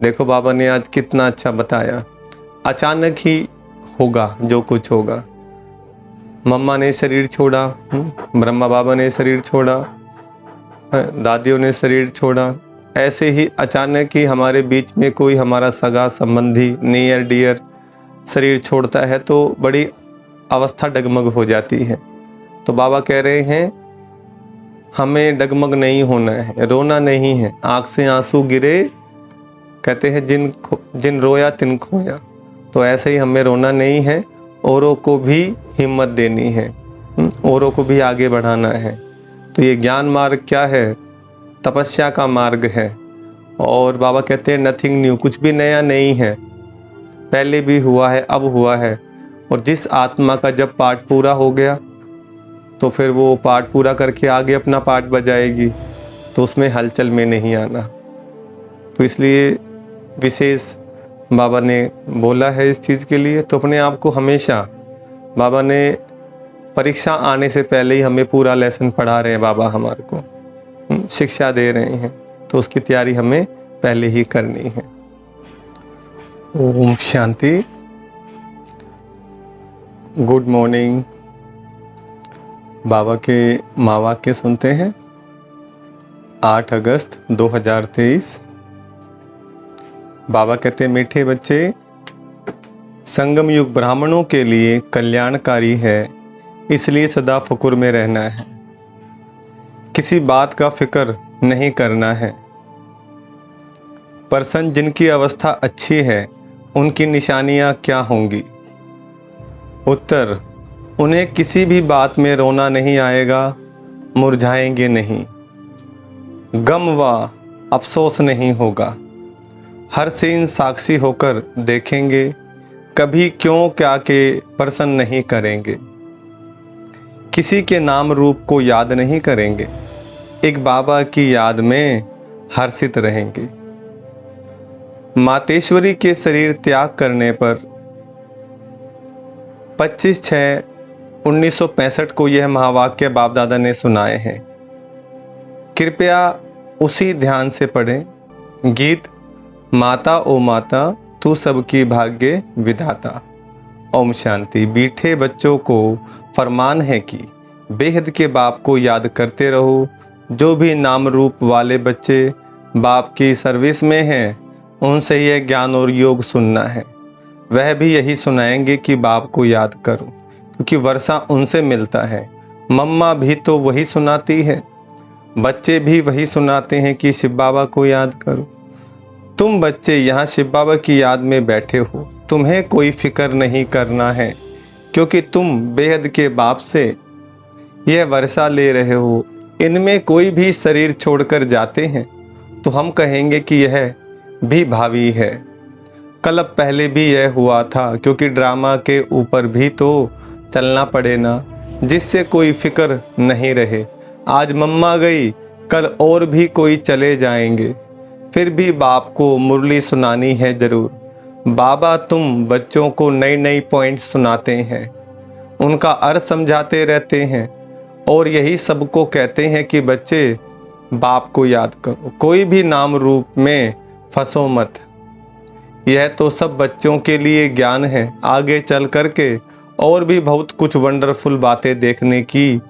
देखो बाबा ने आज कितना अच्छा बताया। अचानक ही होगा जो कुछ होगा। मम्मा ने शरीर छोड़ा, ब्रह्मा बाबा ने शरीर छोड़ा, दादियों ने शरीर छोड़ा। ऐसे ही अचानक ही हमारे बीच में कोई हमारा सगा संबंधी नियर डियर शरीर छोड़ता है तो बड़ी अवस्था डगमग हो जाती है। तो बाबा कह रहे हैं हमें डगमग नहीं होना है, रोना नहीं है। आँख से आंसू गिरे, कहते हैं जिन रोया तिन खोया। तो ऐसे ही हमें रोना नहीं है, औरों को भी हिम्मत देनी है, औरों को भी आगे बढ़ाना है। तो ये ज्ञान मार्ग क्या है? तपस्या का मार्ग है। और बाबा कहते हैं नथिंग न्यू, कुछ भी नया नहीं है, पहले भी हुआ है, अब हुआ है। और जिस आत्मा का जब पाठ पूरा हो गया तो फिर वो पाठ पूरा करके आगे अपना पाठ बजाएगी, तो उसमें हलचल में नहीं आना। तो इसलिए विशेष बाबा ने बोला है इस चीज़ के लिए। तो अपने आप को हमेशा, बाबा ने परीक्षा आने से पहले ही हमें पूरा लेसन पढ़ा रहे हैं, बाबा हमारे को शिक्षा दे रहे हैं, तो उसकी तैयारी हमें पहले ही करनी है। ओम शांति। Good morning. बाबा के महावाक्य सुनते हैं। 8 अगस्त 2023। बाबा कहते हैं मीठे बच्चे, संगम युग ब्राह्मणों के लिए कल्याणकारी है, इसलिए सदा फ़िक्र में रहना है, किसी बात का फिक्र नहीं करना है। पर्सन जिनकी अवस्था अच्छी है उनकी निशानियां क्या होंगी? उत्तर, उन्हें किसी भी बात में रोना नहीं आएगा, मुरझाएंगे नहीं, गम व अफसोस नहीं होगा। हर सीन साक्षी होकर देखेंगे, कभी क्यों क्या के प्रश्न नहीं करेंगे, किसी के नाम रूप को याद नहीं करेंगे, एक बाबा की याद में हर्षित रहेंगे। मातेश्वरी के शरीर त्याग करने पर 25/6/1965 को यह महावाक्य बाप दादा ने सुनाए हैं। कृपया उसी ध्यान से पढ़ें। गीत माता ओ माता तू सबकी भाग्य विधाता। ओम शांति। मीठे बच्चों को फरमान है कि बेहद के बाप को याद करते रहो। जो भी नाम रूप वाले बच्चे बाप की सर्विस में हैं, उनसे यह ज्ञान और योग सुनना है। वह भी यही सुनाएंगे कि बाप को याद करो, क्योंकि वर्षा उनसे मिलता है। मम्मा भी तो वही सुनाती है, बच्चे भी वही सुनाते हैं कि शिव बाबा को याद करो। तुम बच्चे यहाँ शिव बाबा की याद में बैठे हो, तुम्हें कोई फिक्र नहीं करना है, क्योंकि तुम बेहद के बाप से यह वर्षा ले रहे हो। इनमें कोई भी शरीर छोड़कर जाते हैं तो हम कहेंगे कि यह भी भावी है। कल पहले भी यह हुआ था, क्योंकि ड्रामा के ऊपर भी तो चलना पड़े ना, जिससे कोई फिक्र नहीं रहे। आज मम्मा गई, कल और भी कोई चले जाएंगे, फिर भी बाप को मुरली सुनानी है ज़रूर। बाबा तुम बच्चों को नई नई पॉइंट्स सुनाते हैं, उनका अर्थ समझाते रहते हैं, और यही सबको कहते हैं कि बच्चे बाप को याद करो, कोई भी नाम रूप में फंसो मत। यह तो सब बच्चों के लिए ज्ञान है। आगे चल करके और भी बहुत कुछ वंडरफुल बातें देखने की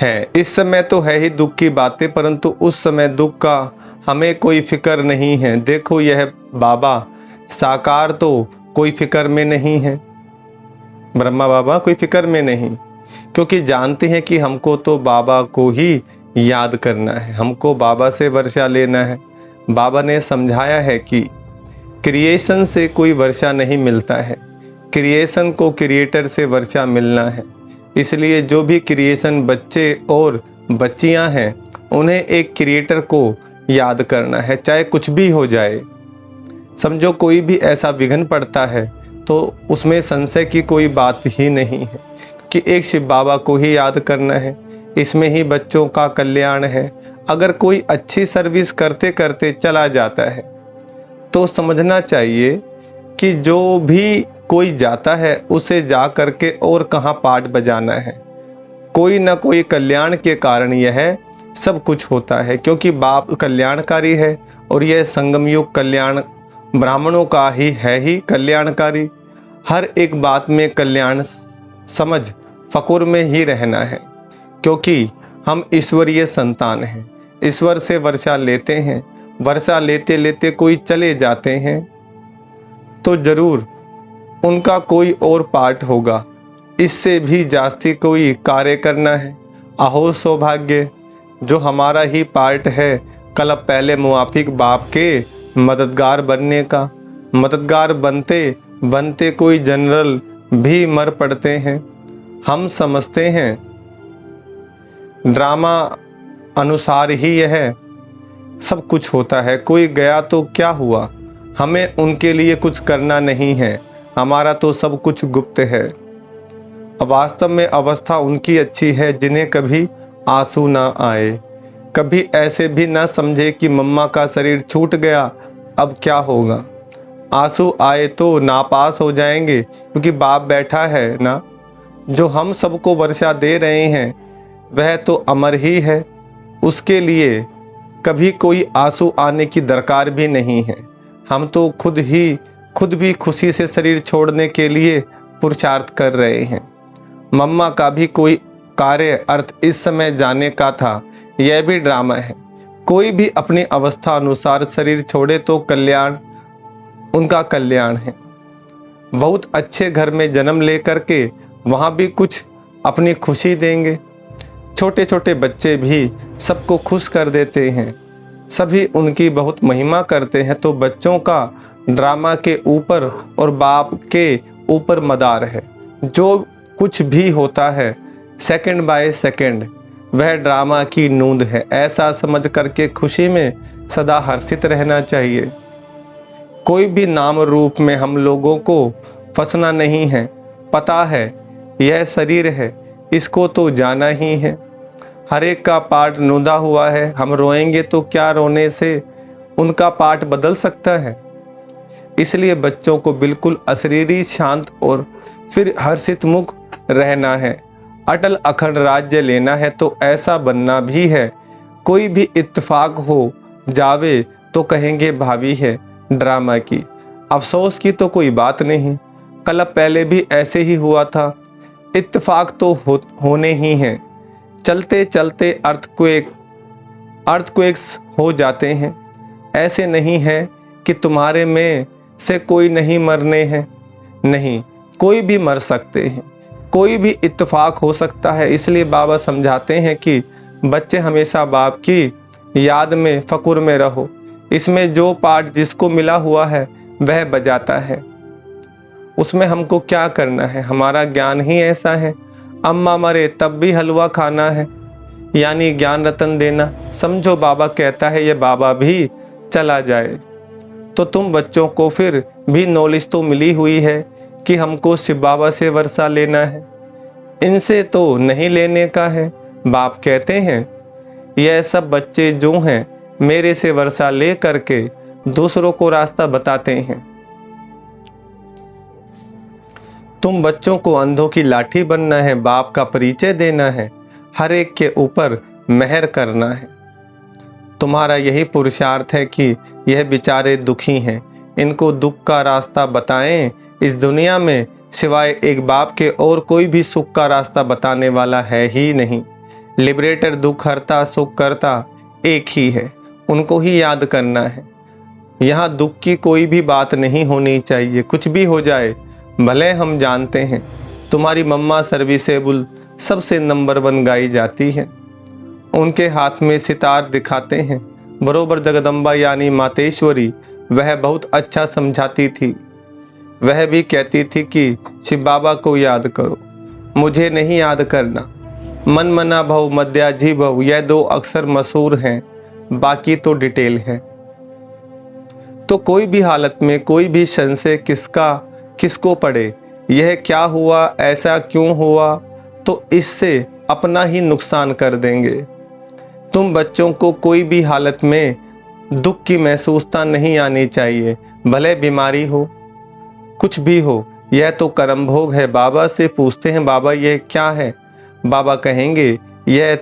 है। इस समय तो है ही दुख की बातें, परंतु उस समय दुख का हमें कोई फिक्र नहीं है। देखो यह बाबा साकार तो कोई फिक्र में नहीं है, ब्रह्मा बाबा कोई फिक्र में नहीं, क्योंकि जानते हैं कि हमको तो बाबा को ही याद करना है, हमको बाबा से वर्षा लेना है। बाबा ने समझाया है कि क्रिएशन से कोई वर्षा नहीं मिलता है, क्रिएशन को क्रिएटर से वर्षा मिलना है। इसलिए जो भी क्रिएशन बच्चे और बच्चियां हैं, उन्हें एक क्रिएटर को याद करना है, चाहे कुछ भी हो जाए। समझो कोई भी ऐसा विघ्न पड़ता है तो उसमें संशय की कोई बात ही नहीं है, कि एक शिव बाबा को ही याद करना है, इसमें ही बच्चों का कल्याण है। अगर कोई अच्छी सर्विस करते करते चला जाता है तो समझना चाहिए कि जो भी कोई जाता है उसे जा करके और कहाँ पाठ बजाना है। कोई ना कोई कल्याण के कारण यह सब कुछ होता है, क्योंकि बाप कल्याणकारी है और यह संगम युग कल्याण ब्राह्मणों का ही कल्याणकारी। हर एक बात में कल्याण समझ फकुर में ही रहना है, क्योंकि हम ईश्वरीय संतान हैं। ईश्वर से वर्षा लेते हैं, वर्षा लेते लेते कोई चले जाते हैं तो जरूर उनका कोई और पार्ट होगा। इससे भी जास्ती कोई कार्य करना है। अहो सौभाग्य, जो हमारा ही पार्ट है, कल पहले मुआफिक बाप के मददगार बनने का। मददगार बनते बनते कोई जनरल भी मर पड़ते हैं। हम समझते हैं ड्रामा अनुसार ही यह सब कुछ होता है। कोई गया तो क्या हुआ, हमें उनके लिए कुछ करना नहीं है, हमारा तो सब कुछ गुप्त है। वास्तव में अवस्था उनकी अच्छी है जिन्हें कभी आंसू ना आए, कभी ऐसे भी ना समझे कि मम्मा का शरीर छूट गया, अब क्या होगा। आंसू आए तो नापास हो जाएंगे, क्योंकि बाप बैठा है ना, जो हम सबको वर्षा दे रहे हैं वह तो अमर ही है। उसके लिए कभी कोई आंसू आने की दरकार भी नहीं है। हम तो खुद भी खुशी से शरीर छोड़ने के लिए पुरुषार्थ कर रहे हैं। मम्मा का भी कोई कार्य अर्थ इस समय जाने का था, यह भी ड्रामा है। कोई भी अपनी अवस्था अनुसार शरीर छोड़े तो कल्याण उनका कल्याण है। बहुत अच्छे घर में जन्म लेकर के वहाँ भी कुछ अपनी खुशी देंगे। छोटे छोटे बच्चे भी सबको खुश कर देते हैं, सभी उनकी बहुत महिमा करते हैं। तो बच्चों का ड्रामा के ऊपर और बाप के ऊपर मदार है। जो कुछ भी होता है सेकंड बाय सेकंड वह ड्रामा की नूंद है। ऐसा समझ करके खुशी में सदा हर्षित रहना चाहिए। कोई भी नाम रूप में हम लोगों को फंसना नहीं है। पता है यह शरीर है, इसको तो जाना ही है। हर एक का पार्ट नूंदा हुआ है। हम रोएंगे तो क्या रोने से उनका पार्ट बदल सकता है। इसलिए बच्चों को बिल्कुल अशरीरी, शांत और फिर हर्षित मुख रहना है। अटल अखंड राज्य लेना है तो ऐसा बनना भी है। कोई भी इत्तेफाक हो जावे तो कहेंगे भाभी है ड्रामा की। अफसोस की तो कोई बात नहीं, कल पहले भी ऐसे ही हुआ था। इत्तेफाक तो होने ही हैं। चलते चलते अर्थक्वेक्स हो जाते हैं। ऐसे नहीं है कि तुम्हारे में से कोई नहीं मरने हैं, नहीं, कोई भी मर सकते हैं, कोई भी इत्तेफाक हो सकता है। इसलिए बाबा समझाते हैं कि बच्चे हमेशा बाप की याद में फकुर में रहो। इसमें जो पार्ट जिसको मिला हुआ है वह बजाता है, उसमें हमको क्या करना है। हमारा ज्ञान ही ऐसा है। अम्मा मरे तब भी हलवा खाना है, यानी ज्ञान रतन देना। समझो बाबा कहता है ये बाबा भी चला जाए तो तुम बच्चों को फिर भी नॉलेज तो मिली हुई है कि हमको शिव बाबा से वर्षा लेना है, इनसे तो नहीं लेने का है। बाप कहते हैं यह सब बच्चे जो हैं मेरे से वर्षा ले करके दूसरों को रास्ता बताते हैं। तुम बच्चों को अंधों की लाठी बनना है, बाप का परिचय देना है, हर एक के ऊपर मेहर करना है। तुम्हारा यही पुरुषार्थ है कि यह बेचारे दुखी हैं, इनको दुख का रास्ता बताएं। इस दुनिया में सिवाय एक बाप के और कोई भी सुख का रास्ता बताने वाला है ही नहीं। लिबरेटर, दुख हरता, सुख करता एक ही है, उनको ही याद करना है। यहाँ दुख की कोई भी बात नहीं होनी चाहिए। कुछ भी हो जाए, भले हम जानते हैं तुम्हारी मम्मा सर्विसेबल सबसे नंबर 1 गाई जाती है। उनके हाथ में सितार दिखाते हैं, बरोबर जगदम्बा यानी मातेश्वरी। वह बहुत अच्छा समझाती थी। वह भी कहती थी कि शिव बाबा को याद करो, मुझे नहीं याद करना। मन मना भव मध्याजी भव, यह 2 अक्षर मशहूर हैं, बाकी तो डिटेल है। तो कोई भी हालत में कोई भी संशय किसको पड़े, यह क्या हुआ, ऐसा क्यों हुआ, तो इससे अपना ही नुकसान कर देंगे। तुम बच्चों को कोई भी हालत में दुख की महसूसता नहीं आनी चाहिए, भले बीमारी हो, कुछ भी हो। यह तो कर्म भोग है। बाबा से पूछते हैं बाबा यह क्या है, बाबा कहेंगे यह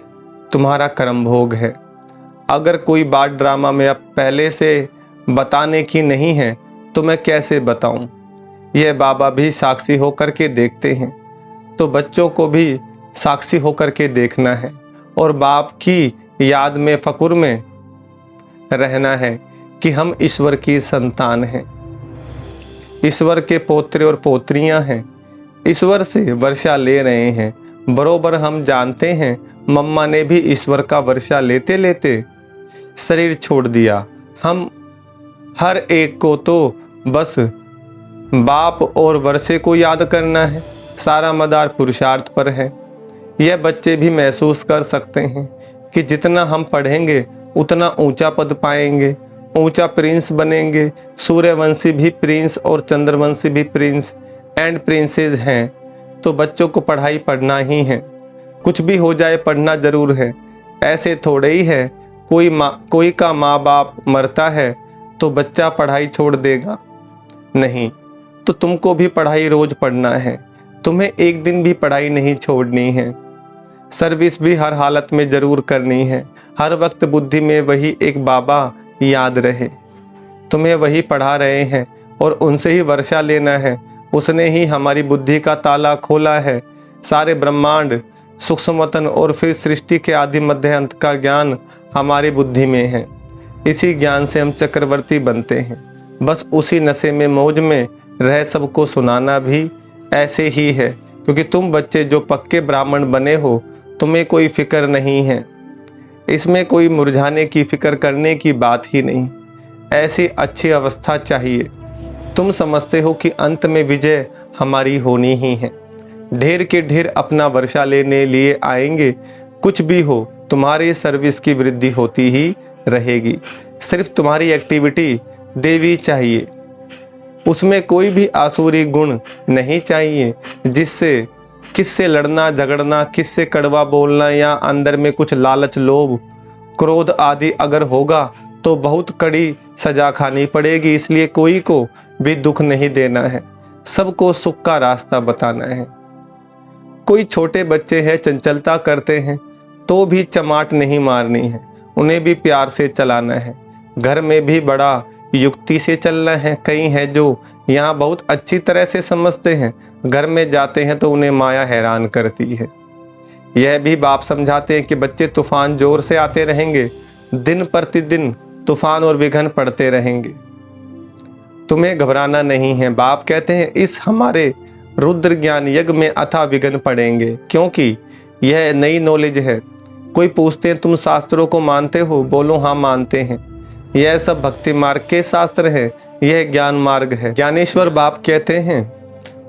तुम्हारा कर्म भोग है। अगर कोई बात ड्रामा में अब पहले से बताने की नहीं है तो मैं कैसे बताऊं? यह बाबा भी साक्षी होकर के देखते हैं, तो बच्चों को भी साक्षी होकर के देखना है और बाप की याद में फकुर में रहना है कि हम ईश्वर की संतान हैं, ईश्वर के पोत्रे और पोत्रियां हैं, ईश्वर से वर्षा ले रहे हैं। बरोबर हम जानते हैं मम्मा ने भी ईश्वर का वर्षा लेते लेते शरीर छोड़ दिया। हम हर एक को तो बस बाप और वर्षे को याद करना है, सारा मदार पुरुषार्थ पर है। यह बच्चे भी महसूस कर सकते हैं कि जितना हम पढ़ेंगे उतना ऊंचा पद पाएंगे, ऊंचा प्रिंस बनेंगे। सूर्यवंशी भी प्रिंस और चंद्रवंशी भी प्रिंस एंड प्रिंसेस हैं। तो बच्चों को पढ़ाई पढ़ना ही है, कुछ भी हो जाए पढ़ना जरूर है। ऐसे थोड़े ही है कोई का माँ बाप मरता है तो बच्चा पढ़ाई छोड़ देगा, नहीं। तो तुमको भी पढ़ाई रोज पढ़ना है, तुम्हें एक दिन भी पढ़ाई नहीं छोड़नी है। सर्विस भी हर हालत में जरूर करनी है। हर वक्त बुद्धि में वही एक बाबा याद रहे, तुम्हें वही पढ़ा रहे हैं और उनसे ही वर्षा लेना है। उसने ही हमारी बुद्धि का ताला खोला है। सारे ब्रह्मांड, सूक्ष्मतन और फिर सृष्टि के आदि मध्य अंत का ज्ञान हमारी बुद्धि में है। इसी ज्ञान से हम चक्रवर्ती बनते हैं। बस उसी नशे में मौज में रह सबको सुनाना भी ऐसे ही है, क्योंकि तुम बच्चे जो पक्के ब्राह्मण बने हो, तुम्हें कोई फिक्र नहीं है। इसमें कोई मुरझाने की फिक्र करने की बात ही नहीं। ऐसी अच्छी अवस्था चाहिए। तुम समझते हो कि अंत में विजय हमारी होनी ही है। ढेर के ढेर अपना वर्षा लेने लिए आएंगे। कुछ भी हो, तुम्हारी सर्विस की वृद्धि होती ही रहेगी। सिर्फ तुम्हारी एक्टिविटी देवी चाहिए, उसमें कोई भी आसुरी गुण नहीं चाहिए, जिससे किससे लड़ना झगड़ना, किससे कड़वा बोलना या अंदर में कुछ लालच, लोभ, क्रोध आदि अगर होगा तो बहुत कड़ी सजा खानी पड़ेगी। इसलिए कोई को भी दुख नहीं देना है, सबको सुख का रास्ता बताना है। कोई छोटे बच्चे हैं, चंचलता करते हैं, तो भी चमाट नहीं मारनी है, उन्हें भी प्यार से चलाना है। घर में भी बड़ा युक्ति से चलना है। कई हैं जो यहाँ बहुत अच्छी तरह से समझते हैं, घर में जाते हैं तो उन्हें माया हैरान करती है। यह भी बाप समझाते हैं कि बच्चे तूफान जोर से आते रहेंगे, दिन प्रतिदिन तूफान और विघ्न पड़ते रहेंगे, तुम्हें घबराना नहीं है। बाप कहते हैं इस हमारे रुद्र ज्ञान यज्ञ में अथाह विघ्न पड़ेंगे, क्योंकि यह नई नॉलेज है। कोई पूछते हैं तुम शास्त्रों को मानते हो? बोलो हाँ मानते हैं। यह सब भक्ति मार्ग के शास्त्र है, यह ज्ञान मार्ग है। ज्ञानेश्वर बाप कहते हैं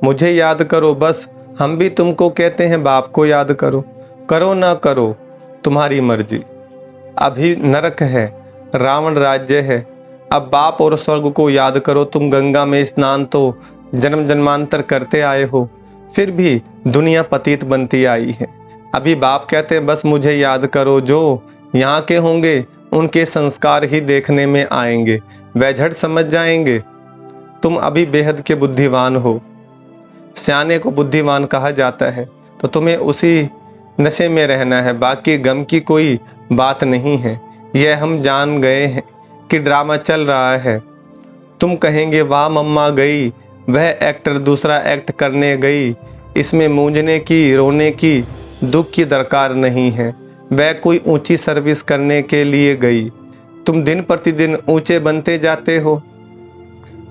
मुझे याद करो बस। हम भी तुमको कहते हैं बाप को याद करो, करो ना करो तुम्हारी मर्जी। अभी नरक है, रावण राज्य है। अब बाप और स्वर्ग को याद करो। तुम गंगा में स्नान तो जन्म जन्मांतर करते आए हो, फिर भी दुनिया पतित बनती आई है। अभी बाप कहते हैं बस मुझे याद करो। जो यहाँ के होंगे उनके संस्कार ही देखने में आएंगे, वह झट समझ जाएंगे। तुम अभी बेहद के बुद्धिवान हो, सियाने को बुद्धिवान कहा जाता है, तो तुम्हें उसी नशे में रहना है। बाकी गम की कोई बात नहीं है। यह हम जान गए हैं कि ड्रामा चल रहा है। तुम कहेंगे वाह मम्मा गई, वह एक्टर दूसरा एक्ट करने गई। इसमें मूंझने की, रोने की, दुख की दरकार नहीं है। वह कोई ऊंची सर्विस करने के लिए गई। तुम दिन प्रतिदिन ऊंचे बनते जाते हो।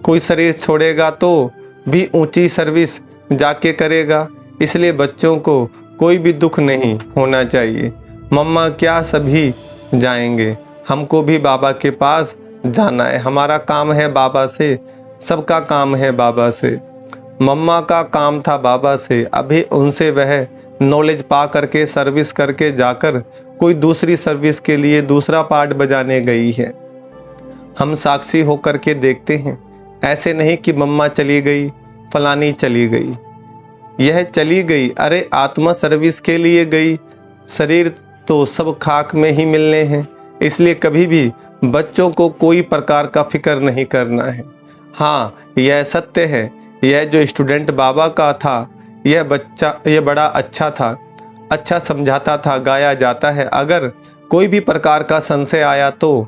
कोई शरीर छोड़ेगा तो भी ऊंची सर्विस जाके करेगा। इसलिए बच्चों को कोई भी दुख नहीं होना चाहिए। मम्मा क्या सभी जाएंगे, हमको भी बाबा के पास जाना है। हमारा काम है बाबा से, सबका काम है बाबा से। मम्मा का काम था बाबा से, अभी उनसे वह नॉलेज पा करके सर्विस करके जाकर कोई दूसरी सर्विस के लिए दूसरा पार्ट बजाने गई है। हम साक्षी होकर के देखते हैं। ऐसे नहीं कि मम्मा चली गई, फलानी चली गई, यह चली गई। अरे आत्मा सर्विस के लिए गई, शरीर तो सब खाक में ही मिलने हैं। इसलिए कभी भी बच्चों को कोई प्रकार का फिक्र नहीं करना है। हाँ, यह सत्य है, यह जो स्टूडेंट बाबा का था, यह बड़ा अच्छा था, अच्छा समझाता था, गाया जाता है। अगर कोई भी प्रकार का संशय आया तो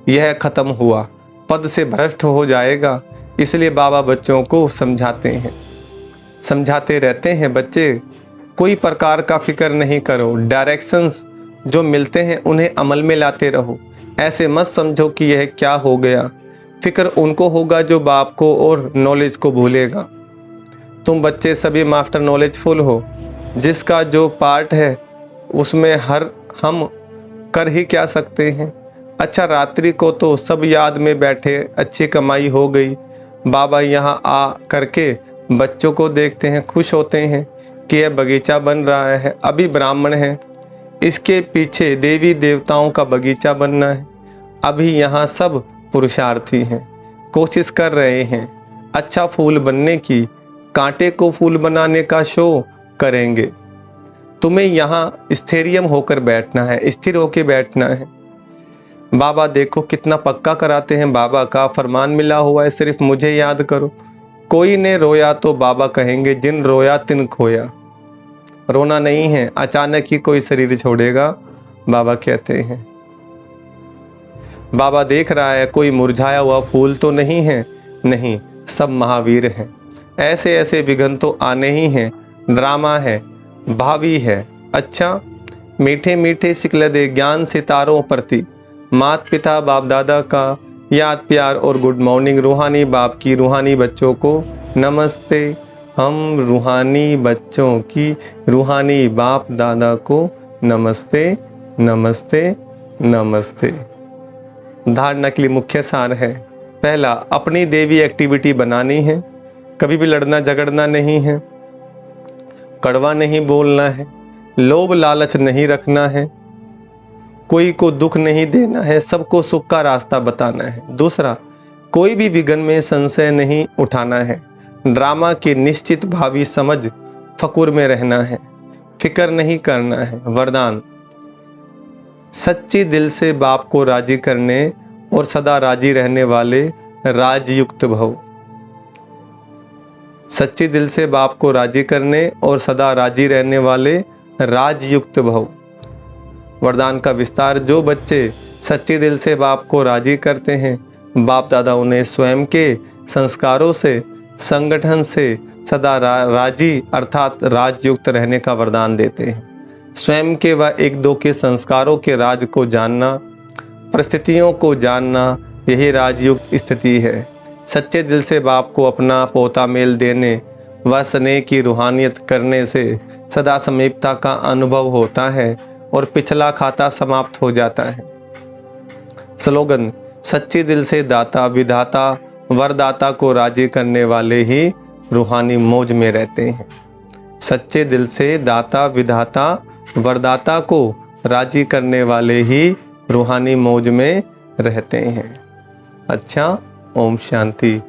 यह खत्म हुआ, पद से भ्रष्ट हो जाएगा। इसलिए बाबा बच्चों को समझाते हैं, समझाते रहते हैं, बच्चे कोई प्रकार का फिक्र नहीं करो, डायरेक्शंस जो मिलते हैं उन्हें अमल में लाते रहो। ऐसे मत समझो कि यह क्या हो गया। फिक्र उनको होगा जो बाप को और नॉलेज को भूलेगा। तुम बच्चे सभी मास्टर नॉलेजफुल हो, जिसका जो पार्ट है उसमें हर हम कर ही क्या सकते हैं। अच्छा, रात्रि को तो सब याद में बैठे, अच्छी कमाई हो गई। बाबा यहाँ आ करके बच्चों को देखते हैं, खुश होते हैं कि यह बगीचा बन रहा है। अभी ब्राह्मण है, इसके पीछे देवी देवताओं का बगीचा बनना है। अभी यहाँ सब पुरुषार्थी हैं, कोशिश कर रहे हैं अच्छा फूल बनने की, कांटे को फूल बनाने का शो करेंगे। तुम्हें यहाँ स्थैर्य होकर बैठना है, स्थिर होकर बैठना है। बाबा देखो कितना पक्का कराते हैं, बाबा का फरमान मिला हुआ है, सिर्फ मुझे याद करो। कोई ने रोया तो बाबा कहेंगे जिन रोया तिन खोया। रोना नहीं है, अचानक ही कोई शरीर छोड़ेगा, बाबा कहते हैं। बाबा देख रहा है कोई मुरझाया हुआ फूल तो नहीं है, नहीं, सब महावीर हैं। ऐसे ऐसे विघ्न तो आने ही हैं, ड्रामा है, भावी है। अच्छा, मीठे मीठे सिकलदे ज्ञान सितारों प्रति, मात पिता बाप दादा का याद प्यार और गुड मॉर्निंग। रूहानी बाप की रूहानी बच्चों को नमस्ते। हम रूहानी बच्चों की रूहानी बाप दादा को नमस्ते नमस्ते नमस्ते। धारणा के लिए मुख्य सार है, पहला, अपनी देवी एक्टिविटी बनानी है, कभी भी लड़ना झगड़ना नहीं है, कड़वा नहीं बोलना है, लोभ लालच नहीं रखना है, कोई को दुख नहीं देना है, सबको सुख का रास्ता बताना है। दूसरा, कोई भी विघ्न में संशय नहीं उठाना है, ड्रामा की निश्चित भावी समझ फकुर में रहना है, फिक्र नहीं करना है। वरदान, सच्ची दिल से बाप को राजी करने और सदा राजी रहने वाले राजयुक्त भव। सच्ची दिल से बाप को राजी करने और सदा राजी रहने वाले राजयुक्त भव। वरदान का विस्तार, जो बच्चे सच्चे दिल से बाप को राजी करते हैं, बाप दादा उन्हें स्वयं के संस्कारों से, संगठन से सदा राजी अर्थात राजयुक्त रहने का वरदान देते हैं। स्वयं के व एक दो के संस्कारों के राज को जानना, परिस्थितियों को जानना, यही राजयुक्त स्थिति है। सच्चे दिल से बाप को अपना पोता मेल देने व स्नेह की रूहानियत करने से सदा समीपता का अनुभव होता है और पिछला खाता समाप्त हो जाता है। स्लोगन, सच्चे दिल से दाता विधाता वरदाता को राजी करने वाले ही रूहानी मौज में रहते हैं। सच्चे दिल से दाता विधाता वरदाता को राजी करने वाले ही रूहानी मौज में रहते हैं। अच्छा, ओम शांति।